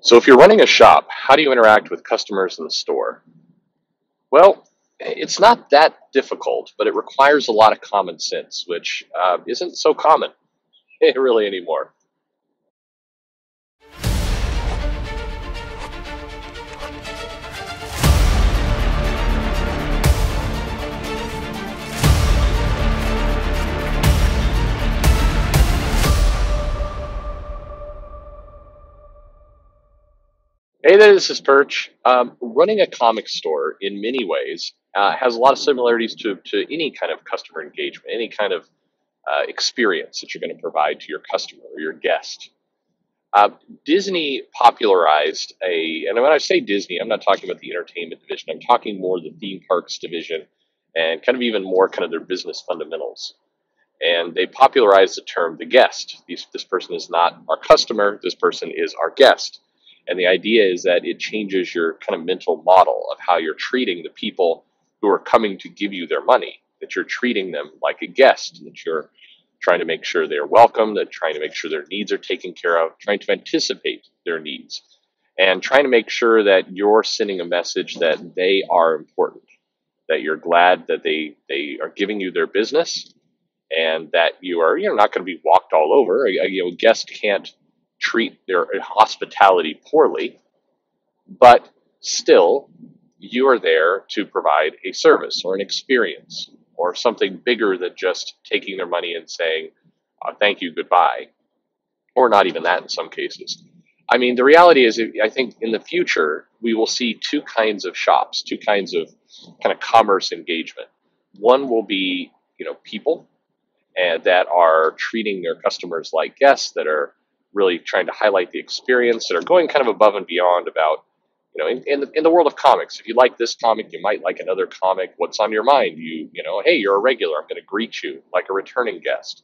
So if you're running a shop, how do you interact with customers in the store? Well, it's not that difficult, but it requires a lot of common sense, which isn't so common really anymore. Hey there, this is Perch. Running a comic store in many ways has a lot of similarities to any kind of customer engagement, any kind of experience that you're going to provide to your customer or your guest. Uh, Disney popularized and when I say Disney, I'm not talking about the entertainment division. I'm talking more the theme parks division and kind of even more kind of their business fundamentals. And they popularized the term the guest. This person is not our customer, this person is our guest. And the idea is that it changes your kind of mental model of how you're treating the people who are coming to give you their money, that you're treating them like a guest, that you're trying to make sure they're welcome, that trying to make sure their needs are taken care of, trying to anticipate their needs, and trying to make sure that you're sending a message that they are important, that you're glad that they are giving you their business, and that you are not going to be walked all over. A guest can't treat their hospitality poorly, but still you are there to provide a service or an experience or something bigger than just taking their money and saying thank you, goodbye, or not even that in some cases. I mean, the reality is, I think in the future, we will see two kinds of shops, two kinds of kind of commerce engagement. One will be, people and that are treating their customers like guests, that are really trying to highlight the experience, that are going kind of above and beyond about, in the world of comics. If you like this comic, you might like another comic. What's on your mind? Hey, you're a regular. I'm going to greet you like a returning guest.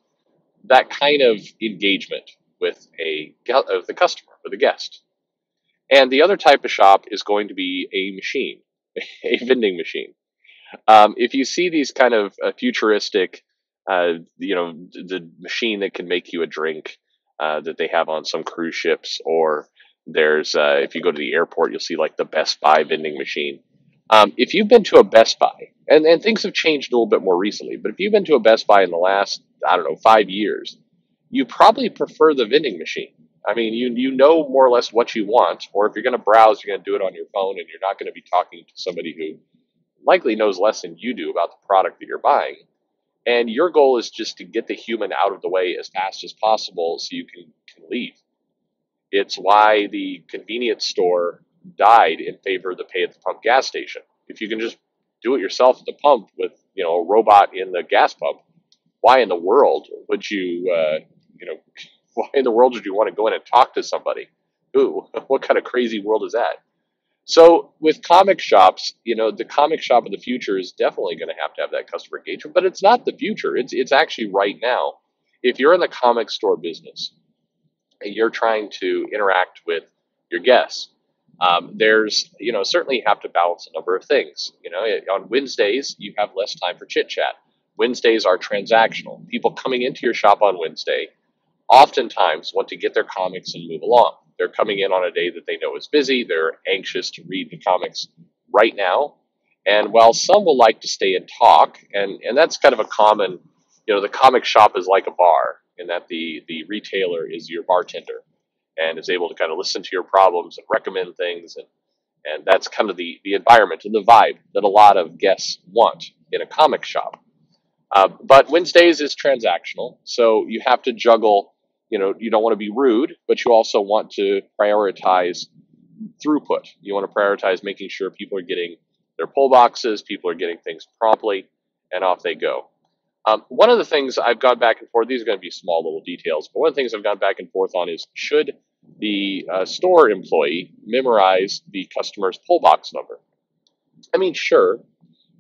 That kind of engagement with the customer, with a guest. And the other type of shop is going to be a machine, a vending machine. If you see these kind of futuristic, the machine that can make you a drink that they have on some cruise ships, or if you go to the airport, you'll see like the Best Buy vending machine. If you've been to a Best Buy, and things have changed a little bit more recently, but if you've been to a Best Buy in the last, I don't know, 5 years, you probably prefer the vending machine. I mean, you know more or less what you want, or if you're going to browse, you're going to do it on your phone, and you're not going to be talking to somebody who likely knows less than you do about the product that you're buying. And your goal is just to get the human out of the way as fast as possible so you can leave. It's why the convenience store died in favor of the pay at the pump gas station. If you can just do it yourself at the pump with a robot in the gas pump, why in the world would why in the world would you want to go in and talk to somebody? Ooh, what kind of crazy world is that? So with comic shops, the comic shop of the future is definitely going to have that customer engagement, but it's not the future. It's actually right now. If you're in the comic store business and you're trying to interact with your guests, there's certainly you have to balance a number of things. On Wednesdays you have less time for chit chat. Wednesdays are transactional. People coming into your shop on Wednesday oftentimes want to get their comics and move along. They're coming in on a day that they know is busy. They're anxious to read the comics right now. And while some will like to stay and talk, and that's kind of a common, the comic shop is like a bar in that the retailer is your bartender and is able to kind of listen to your problems and recommend things. And that's kind of the environment and the vibe that a lot of guests want in a comic shop. But Wednesdays is transactional. So you have to juggle, you don't want to be rude, but you also want to prioritize throughput. You want to prioritize making sure people are getting their pull boxes, people are getting things promptly, and off they go. One of the things I've gone back and forth, these are going to be small little details, but one of the things I've gone back and forth on is, should the store employee memorize the customer's pull box number? I mean, sure,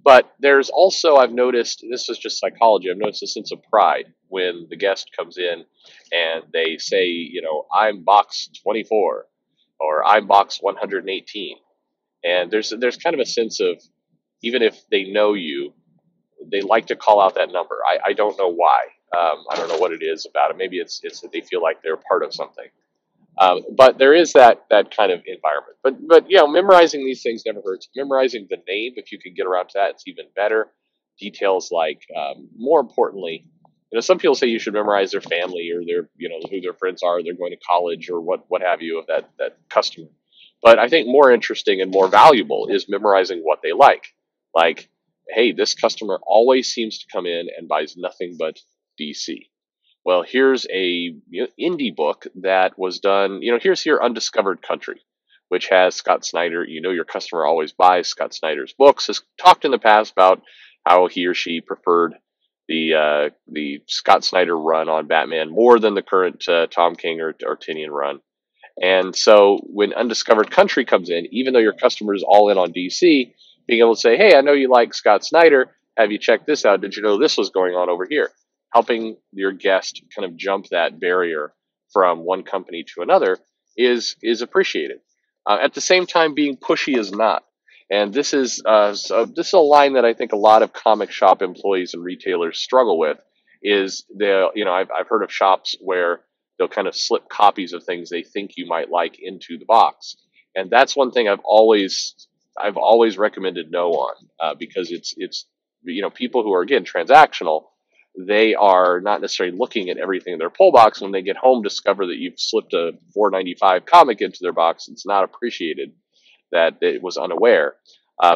but there's also, I've noticed, this is just psychology, I've noticed a sense of pride when the guest comes in and they say, I'm box 24 or I'm box 118. And there's kind of a sense of, even if they know you, they like to call out that number. I don't know why. I don't know what it is about it. Maybe it's that they feel like they're part of something. But there is that kind of environment. But memorizing these things never hurts. Memorizing the name, if you can get around to that, it's even better. Details like, more importantly, some people say you should memorize their family or their, who their friends are, they're going to college or what have you of that customer. But I think more interesting and more valuable is memorizing what they like. Like, hey, this customer always seems to come in and buys nothing but DC. Well, here's a indie book that was done. Here's your Undiscovered Country, which has Scott Snyder. Your customer always buys Scott Snyder's books. Has talked in the past about how he or she preferred the Scott Snyder run on Batman more than the current Tom King or Tinian run. And so when Undiscovered Country comes in, even though your customer is all in on DC, being able to say, hey, I know you like Scott Snyder. Have you checked this out? Did you know this was going on over here? Helping your guest kind of jump that barrier from one company to another is appreciated. At the same time, being pushy is not. And this is a line that I think a lot of comic shop employees and retailers struggle with. Is I've heard of shops where they'll kind of slip copies of things they think you might like into the box, and that's one thing I've always recommended no on, because it's people who are, again, transactional. They are not necessarily looking at everything in their pull box. When they get home, discover that you've slipped a $4.95 comic into their box. It's not appreciated that it was unaware.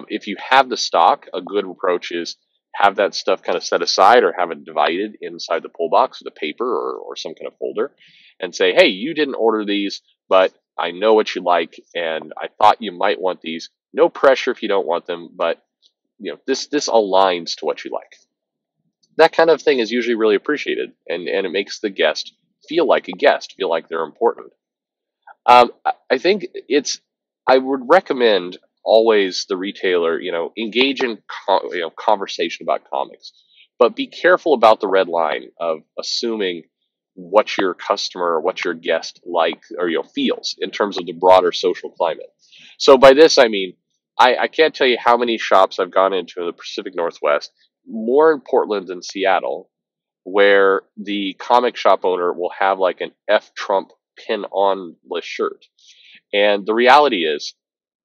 If you have the stock, a good approach is have that stuff kind of set aside or have it divided inside the pull box with a paper or some kind of folder, and say, hey, you didn't order these, but I know what you like, and I thought you might want these. No pressure if you don't want them, but this aligns to what you like. That kind of thing is usually really appreciated, and it makes the guest feel like a guest, feel like they're important. I think I would recommend always the retailer, engage in conversation about comics, but be careful about the red line of assuming what your customer or what your guest like or feels in terms of the broader social climate. So by this I mean I can't tell you how many shops I've gone into in the Pacific Northwest, more in Portland than Seattle, where the comic shop owner will have like an F Trump pin on list shirt. And the reality is,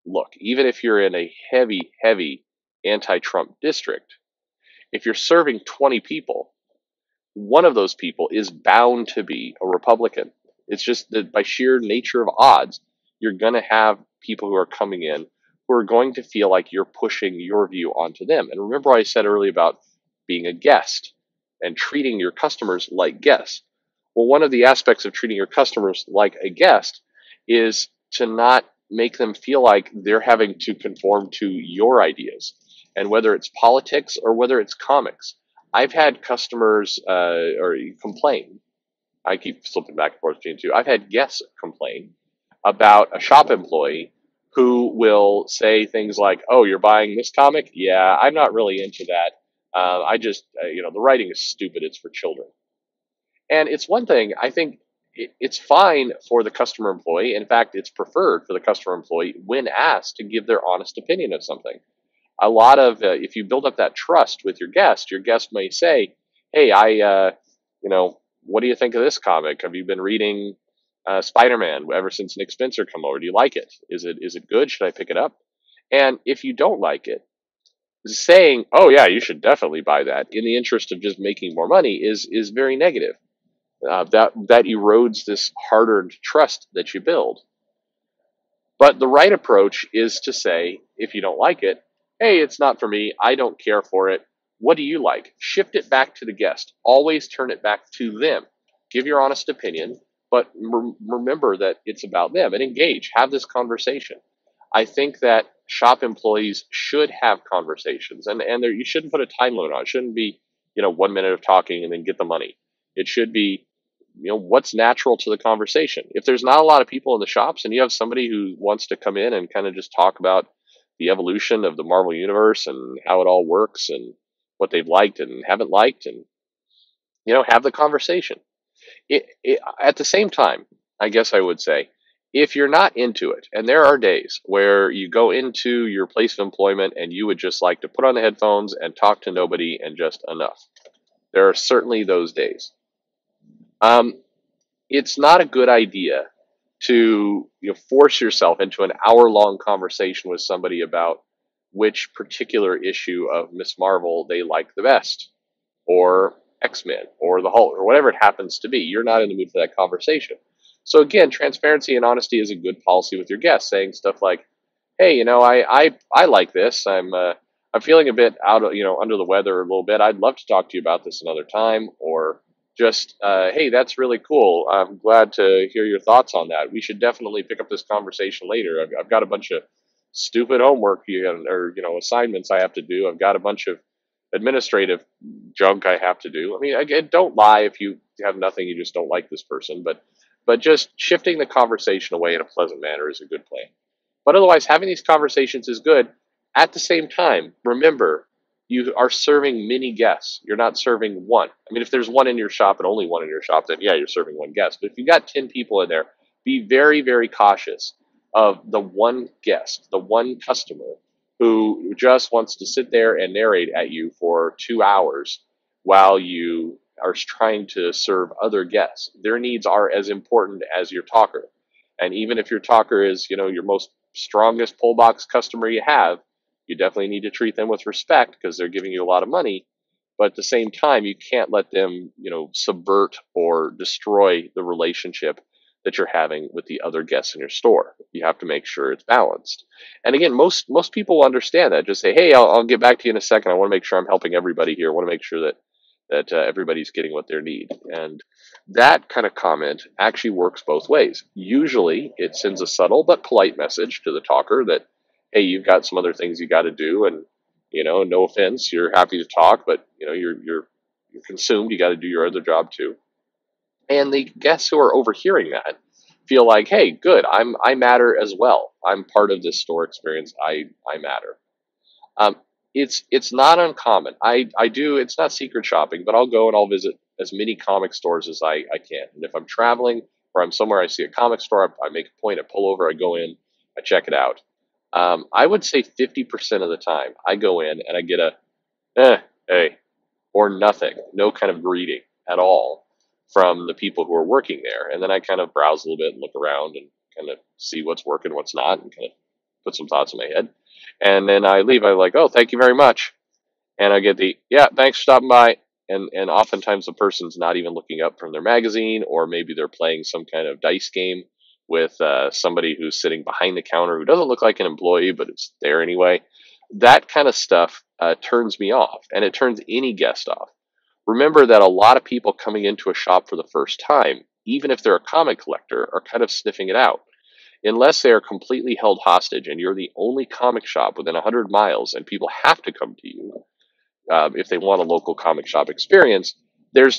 look, even if you're in a heavy, heavy anti Trump district, if you're serving 20 people, one of those people is bound to be a Republican. It's just that by sheer nature of odds, you're going to have people who are coming in who are going to feel like you're pushing your view onto them. And remember what I said earlier about being a guest and treating your customers like guests. Well, one of the aspects of treating your customers like a guest is to not make them feel like they're having to conform to your ideas. And whether it's politics or whether it's comics, I've had customers or complain. I keep slipping back and forth between the two. I've had guests complain about a shop employee who will say things like, "Oh, you're buying this comic? Yeah, I'm not really into that. I just, the writing is stupid. It's for children." And it's one thing, I think it's fine for the customer employee. In fact, it's preferred for the customer employee when asked to give their honest opinion of something. A lot of, if you build up that trust with your guest may say, hey, what do you think of this comic? Have you been reading Spider-Man ever since Nick Spencer come over? Do you like it? Is it good? Should I pick it up? And if you don't like it, saying, oh yeah, you should definitely buy that in the interest of just making more money is very negative. That erodes this hard-earned trust that you build. But the right approach is to say, if you don't like it, hey, it's not for me. I don't care for it. What do you like? Shift it back to the guest. Always turn it back to them. Give your honest opinion, but remember that it's about them and engage. Have this conversation. I think that shop employees should have conversations, and you shouldn't put a time limit on it. It shouldn't be 1 minute of talking and then get the money. It should be what's natural to the conversation. If there's not a lot of people in the shops and you have somebody who wants to come in and kind of just talk about the evolution of the Marvel universe and how it all works and what they've liked and haven't liked, and have the conversation. At the same time, I guess I would say, if you're not into it, and there are days where you go into your place of employment and you would just like to put on the headphones and talk to nobody and just enough. There are certainly those days. It's not a good idea to force yourself into an hour-long conversation with somebody about which particular issue of Miss Marvel they like the best, or X-Men, or the Hulk, or whatever it happens to be. You're not in the mood for that conversation. So again, transparency and honesty is a good policy with your guests, saying stuff like, "Hey, I like this. I'm feeling a bit out of under the weather a little bit. I'd love to talk to you about this another time." Or just, "Hey, that's really cool. I'm glad to hear your thoughts on that. We should definitely pick up this conversation later. I've got a bunch of stupid homework or assignments I have to do. I've got a bunch of administrative junk I have to do." I mean, again, don't lie if you have nothing, you just don't like this person, but just shifting the conversation away in a pleasant manner is a good plan. But otherwise, having these conversations is good. At the same time, remember, you are serving many guests. You're not serving one. I mean, if there's one in your shop and only one in your shop, then yeah, you're serving one guest. But if you've got 10 people in there, be very, very cautious of the one guest, the one customer who just wants to sit there and narrate at you for 2 hours while you are trying to serve other guests. Their needs are as important as your talker. And even if your talker is, your most strongest pull box customer you have, you definitely need to treat them with respect because they're giving you a lot of money. But at the same time, you can't let them, subvert or destroy the relationship that you're having with the other guests in your store. You have to make sure it's balanced. And again, most people will understand that. Just say, "Hey, I'll get back to you in a second. I want to make sure I'm helping everybody here. I want to make sure that everybody's getting what they need." And that kind of comment actually works both ways. Usually, it sends a subtle but polite message to the talker that, "Hey, you've got some other things you got to do, and no offense, you're happy to talk, but you're consumed. You got to do your other job too." And the guests who are overhearing that feel like, "Hey, good, I matter as well. I'm part of this store experience. I matter." Um, it's not uncommon. I do. It's not secret shopping, but I'll go and I'll visit as many comic stores as I can. And if I'm traveling or I'm somewhere I see a comic store, I make a point. I pull over. I go in. I check it out. I would say 50% of the time I go in and I get a hey, or nothing, no kind of greeting at all from the people who are working there. And then I kind of browse a little bit and look around and kind of see what's working, what's not, and kind of put some thoughts in my head. And then I leave. I'm like, "Oh, thank you very much." And I get the, "Yeah, thanks for stopping by." And oftentimes the person's not even looking up from their magazine, or maybe they're playing some kind of dice game with somebody who's sitting behind the counter who doesn't look like an employee, but it's there anyway. That kind of stuff turns me off, and it turns any guest off. Remember that a lot of people coming into a shop for the first time, even if they're a comic collector, are kind of sniffing it out. Unless they are completely held hostage and you're the only comic shop within 100 miles and people have to come to you if they want a local comic shop experience, there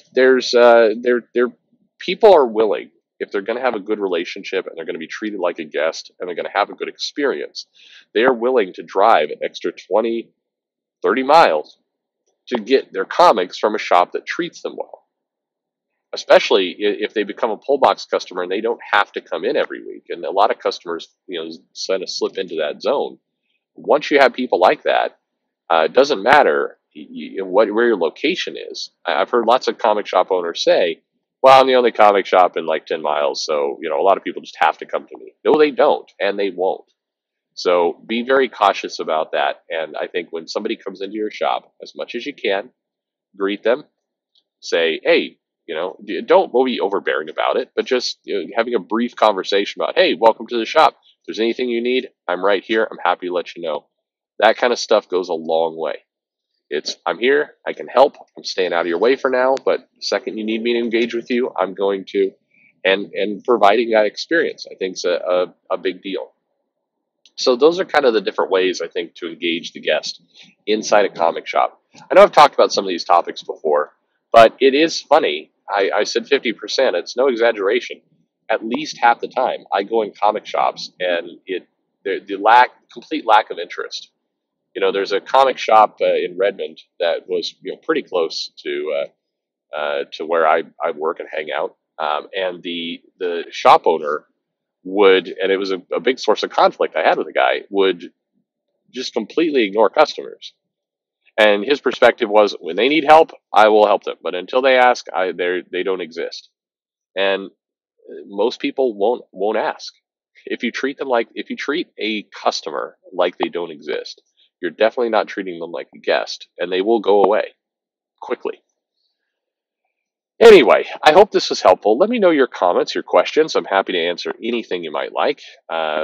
people are willing, if they're going to have a good relationship and they're going to be treated like a guest and they're going to have a good experience, they are willing to drive an extra 20, 30 miles to get their comics from a shop that treats them well. Especially if they become a pull box customer and they don't have to come in every week. And a lot of customers, kind of slip into that zone. Once you have people like that, it doesn't matter where your location is. I've heard lots of comic shop owners say, "Well, I'm the only comic shop in like 10 miles, so a lot of people just have to come to me." No, they don't, and they won't. So be very cautious about that. And I think when somebody comes into your shop, as much as you can, greet them, say, "Hey," don't be overbearing about it, but just having a brief conversation about, "Hey, welcome to the shop. If there's anything you need, I'm right here. I'm happy to let you know." That kind of stuff goes a long way. I'm here. I can help. I'm staying out of your way for now, but the second you need me to engage with you, I'm going to. And providing that experience, I think, is a big deal. So those are kind of the different ways, I think, to engage the guest inside a comic shop. I know I've talked about some of these topics before, but it is funny. I said 50%. It's no exaggeration. At least half the time, I go in comic shops and the complete lack of interest. There's a comic shop in Redmond that was pretty close to where I work and hang out, and the shop owner would, and it was a big source of conflict I had with the guy, would just completely ignore customers. And his perspective was, when they need help, I will help them. But until they ask, they don't exist. And most people won't ask. If you treat a customer like they don't exist, you're definitely not treating them like a guest, and they will go away quickly. Anyway, I hope this was helpful. Let me know your comments, your questions. I'm happy to answer anything you might like.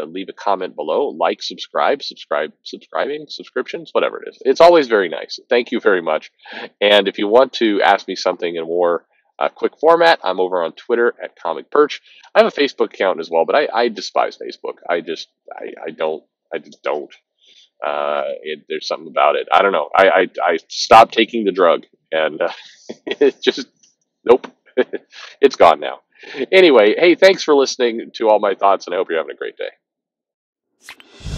Leave a comment below, like, subscriptions, whatever it is. It's always very nice. Thank you very much. And if you want to ask me something in a more quick format, I'm over on Twitter at Comic Perch. I have a Facebook account as well, but I despise Facebook. I just don't. There's something about it. I don't know. I stopped taking the drug, and it just nope, it's gone now. Anyway, hey, thanks for listening to all my thoughts, and I hope you're having a great day.